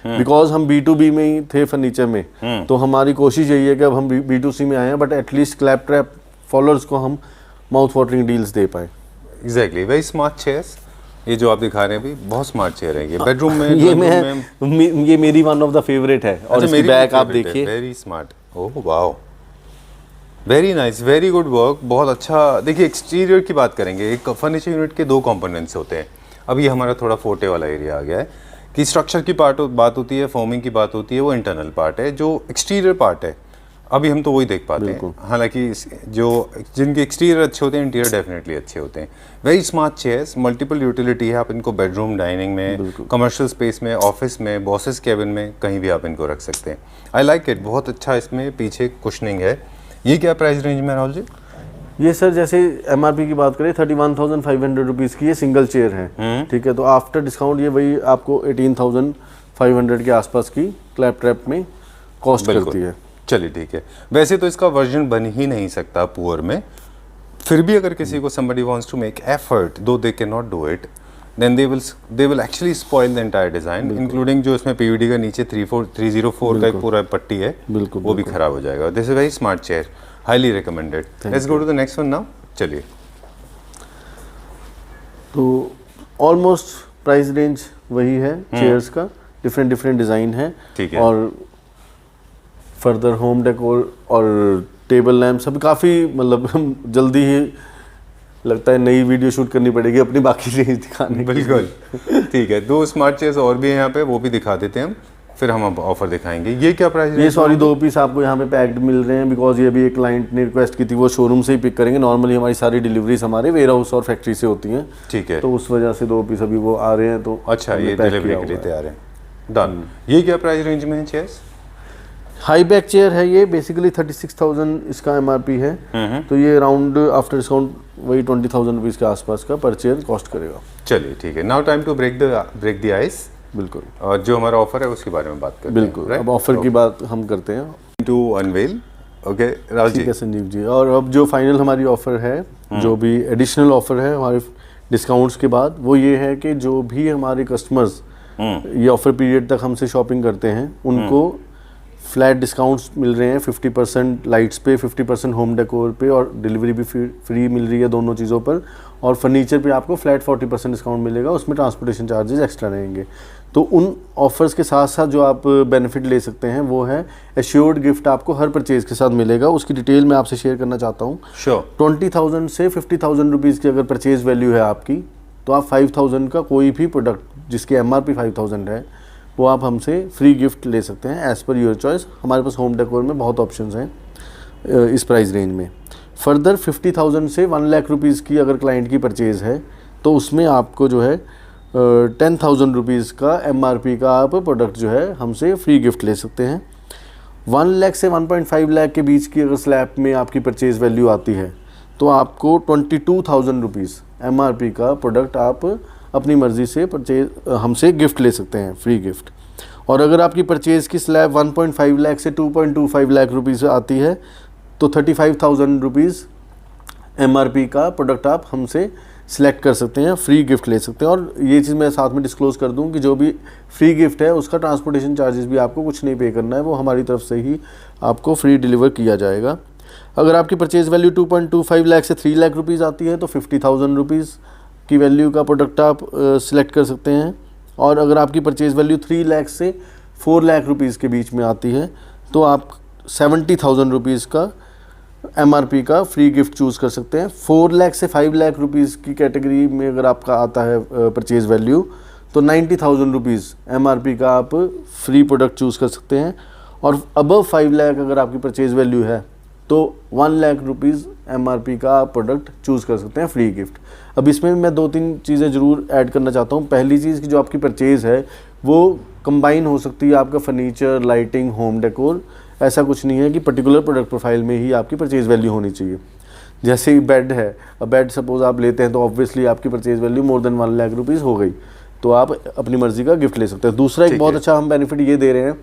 बिकॉज हम B2B में ही थे फर्नीचर में, तो हमारी कोशिश यही है कि अब हम B2C में आए हैं, but at least clap trap followers को हम माउथ वाटरिंग डील्स दे पाए। एग्जैक्टली, वेरी स्मार्ट चेयर्स ये जो आप दिखा रहे हैं अभी, बहुत स्मार्ट चेयर है ये। बेडरूम में ये मेरी वन ऑफ द फेवरेट है और इसकी बैक आप देखिए, very smart. Oh wow, very nice, very good work, बहुत अच्छा। देखिए एक्सटीरियर की बात करेंगे, एक फर्नीचर यूनिट के 2 कंपोनेंट्स होते हैं। अब ये हमारा थोड़ा फोटे वाला एरिया आ गया है कि स्ट्रक्चर की बात होती है, फॉर्मिंग की बात होती है, वो इंटरनल पार्ट है। जो एक्सटीरियर पार्ट है अभी हम तो वही देख पाते हैं, हालांकि जो जिनके एक्सटीरियर अच्छे होते हैं इंटीरियर डेफिनेटली अच्छे होते हैं। Very smart chairs, multiple utility है, आप इनको बेडरूम, डाइनिंग में, कमर्शियल स्पेस में, ऑफिस में, बॉसेस केबिन में, कहीं भी आप इनको रख सकते हैं। आई लाइक इट, बहुत अच्छा इसमें पीछे कुशनिंग है। ये क्या प्राइस रेंज में राहुल जी? ये सर जैसे MRP की बात करें 31,500 रुपीज़ की ये सिंगल चेयर है। ठीक है, तो आफ्टर डिस्काउंट ये वही आपको 18,500 के आसपास की क्लैप ट्रैप में कॉस्ट करती है। चलिए ठीक है, वैसे तो इसका वर्जन बन ही नहीं सकता पुअर में, फिर भी अगर किसी को somebody wants to make effort, though they cannot do it, then they will actually spoil the entire design, including जो इसमें PVD का नीचे 304 का एक पूरा पट्टी है वो भी खराब हो जाएगा। This is very smart chair, highly recommended. Let's go to the next one now. चलिए, तो ऑलमोस्ट प्राइस रेंज वही है चेयर्स का, डिफरेंट डिफरेंट डिज़ाइन है। ठीक है। और फर्दर होम डेकोर और टेबल लैम्प सब काफ़ी, मतलब हम जल्दी ही लगता है नई वीडियो शूट करनी पड़ेगी अपनी बाकी रेंज दिखाने की। बिल्कुल। ठीक है, 2 स्मार्ट चेयर्स और भी हैं यहाँ पे, वो भी दिखा देते हैं हम, फिर हम अब ऑफर दिखाएंगे। ये क्या प्राइस है? ये सॉरी 2 पीस आपको यहाँ पे पैक्ड मिल रहे हैं, बिकॉज ये भी एक क्लाइंट ने रिक्वेस्ट की थी, वो शोरूम से ही पिक करेंगे। नॉर्मली हमारी सारी डिलीवरीज हमारे वेयर हाउस और फैक्ट्री से होती हैं। ठीक है। तो उस वजह से 2 पीस अभी वो आ रहे हैं। तो अच्छा, हमने ये पैक डिलीवरी किया के लिए हुआ है। तैयार है। डन। ये क्या प्राइस रेंज में है चेयर्स? हाई बैक चेयर है ये, बेसिकली 36,000 इसका एमआरपी है। तो ये अराउंड आफ्टर डिस्काउंट वही 20,000 रुपीज़ के आसपास का पर चेयर कॉस्ट करेगा। चलिए ठीक है। Now time to break the ice. बिल्कुल। और जो हमारा ऑफर है उसके बारे में बात करते हैं। बिल्कुल, अब ऑफर की बात हम करते हैं। To unveil. Okay Raj ji. ठीक है संजीव जी। और अब जो फाइनल हमारी ऑफर है, जो भी एडिशनल ऑफर है हमारे डिस्काउंट्स के बाद, वो ये है कि जो भी हमारे कस्टमर्स ये ऑफर पीरियड तक हमसे शॉपिंग करते हैं उनको फ्लैट डिस्काउंट्स मिल रहे हैं 50% लाइट्स पे, 50% होम डेकोर पे, और डिलीवरी भी फ्री मिल रही है दोनों चीज़ों पर। और फर्नीचर पे आपको फ्लैट 40% डिस्काउंट मिलेगा, उसमें ट्रांसपोर्टेशन चार्जेस एक्स्ट्रा रहेंगे। तो उन ऑफर्स के साथ साथ जो आप बेनिफिट ले सकते हैं वो है एश्योर्ड गिफ्ट आपको हर परचेज़ के साथ मिलेगा। उसकी डिटेल मैं आपसे शेयर करना चाहता हूँ। श्योर। 20,000 से 50,000 रुपीज़ की अगर परचेज़ वैल्यू है आपकी, तो आप 5,000 का कोई भी प्रोडक्ट जिसकी एमआरपी 5,000 है वो आप हमसे फ्री गिफ्ट ले सकते हैं एज़ पर योर चॉइस। हमारे पास होम डेकोर में बहुत ऑप्शंस हैं इस प्राइस रेंज में। फर्दर 50,000 से 1 लाख रुपीज़ की अगर क्लाइंट की परचेज़ है तो उसमें आपको जो है 10,000 रुपीज़ का एमआरपी का आप प्रोडक्ट जो है हमसे फ्री गिफ्ट ले सकते हैं। 1 लाख से 1.5 लाख के बीच की अगर स्लैब में आपकी परचेज़ वैल्यू आती है तो आपको 22,000 रुपीज़ एमआरपी का प्रोडक्ट आप अपनी मर्ज़ी से परचेज हमसे गिफ्ट ले सकते हैं, फ्री गिफ्ट। और अगर आपकी परचेज़ की स्लैब 1.5 लाख से 2.25 लाख रुपीज़ आती है तो 35,000 रुपीज़ एमआरपी का प्रोडक्ट आप हमसे सिलेक्ट कर सकते हैं, फ्री गिफ्ट ले सकते हैं। और ये चीज़ मैं साथ में डिस्क्लोज़ कर दूं कि जो भी फ्री गिफ्ट है उसका ट्रांसपोर्टेशन चार्जेस भी आपको कुछ नहीं पे करना है, वो हमारी तरफ से ही आपको फ्री डिलीवर किया जाएगा। अगर आपकी परचेज़ वैल्यू 2.25 लाख से 3 लाख रुपीज़ आती है तो 50,000 रुपीज़ की वैल्यू का प्रोडक्ट आप सिलेक्ट कर सकते हैं। और अगर आपकी परचेज़ वैल्यू 3 लाख से 4 लाख रुपीज़ के बीच में आती है तो आप 70,000 रुपीज़ का एमआरपी का फ्री गिफ्ट चूज़ कर सकते हैं। 4 लाख से 5 लाख रुपीज़ की कैटेगरी में अगर आपका आता है परचेज़ वैल्यू तो 90,000 रुपीज़ एमआरपी का आप फ्री प्रोडक्ट चूज़ कर सकते हैं। और अबव 5 लाख अगर आपकी परचेज़ वैल्यू है तो 1 लाख रुपीज़ एमआरपी का प्रोडक्ट चूज़ कर सकते हैं, फ्री गिफ्ट। अब इसमें मैं 2-3 चीज़ें ज़रूर ऐड करना चाहता हूँ। पहली चीज़ कि जो आपकी परचेज़ है वो कंबाइन हो सकती है आपका फर्नीचर, लाइटिंग, होम डेकोर। ऐसा कुछ नहीं है कि पर्टिकुलर प्रोडक्ट प्रोफाइल में ही आपकी परचेज़ वैल्यू होनी चाहिए। जैसे ही बेड है, अब बेड सपोज आप लेते हैं तो ऑब्वियसली आपकी purchase value more than 1 lakh rupees हो गई, तो आप अपनी मर्ज़ी का गिफ्ट ले सकते हैं। दूसरा एक बहुत अच्छा हम बेनिफिट ये दे रहे हैं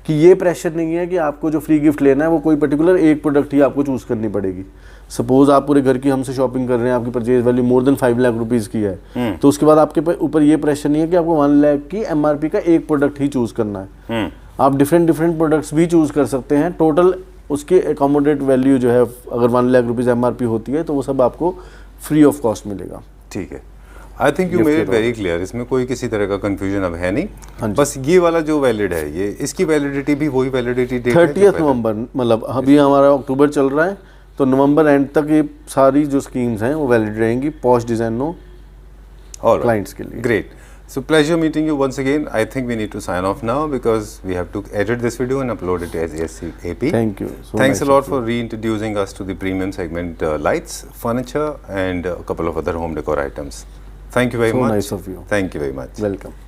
कि ये प्रेशर नहीं है कि आपको जो फ्री गिफ्ट लेना है वो कोई पर्टिकुलर एक प्रोडक्ट ही आपको चूज़ करनी पड़ेगी। सपोज आप पूरे घर की हमसे शॉपिंग कर रहे हैं, आपकी purchase value more than 5 lakh rupees की है, तो उसके बाद आपके ऊपर ये प्रेशर नहीं है कि आपको 1 लाख की एमआरपी का एक प्रोडक्ट ही चूज़ करना है। आप डिफरेंट प्रोडक्ट्स भी चूज़ कर सकते हैं। टोटल उसकी एकोमोडेट वैल्यू जो है अगर 1 लाख रुपीज़ एमआरपी होती है तो वो सब आपको फ्री ऑफ कॉस्ट मिलेगा। ठीक है, I think you made it very clear. इसमें कोई किसी तरह का कंफ्यूजन अब है नहीं। बस ये वाला जो वैलिड है, ये इसकी वैलिडिटी भी वही वैलिडिटी डेट 30 नवंबर, मतलब अभी हमारा अक्टूबर चल रहा है तो नवंबर एंड तक ये सारी जो स्कीम्स हैं वो वैलिड रहेंगी पॉश डिज़ाइन नो और क्लाइंट्स के लिए। Great, so pleasure meeting you once again. I think we need to sign off now because we have to edit this video and upload it as ASAP. Thank you. Thanks a lot for reintroducing us to the premium segment lights, furniture and a couple of other home decor items. Thank you very much. So nice of you. Thank you very much. Welcome.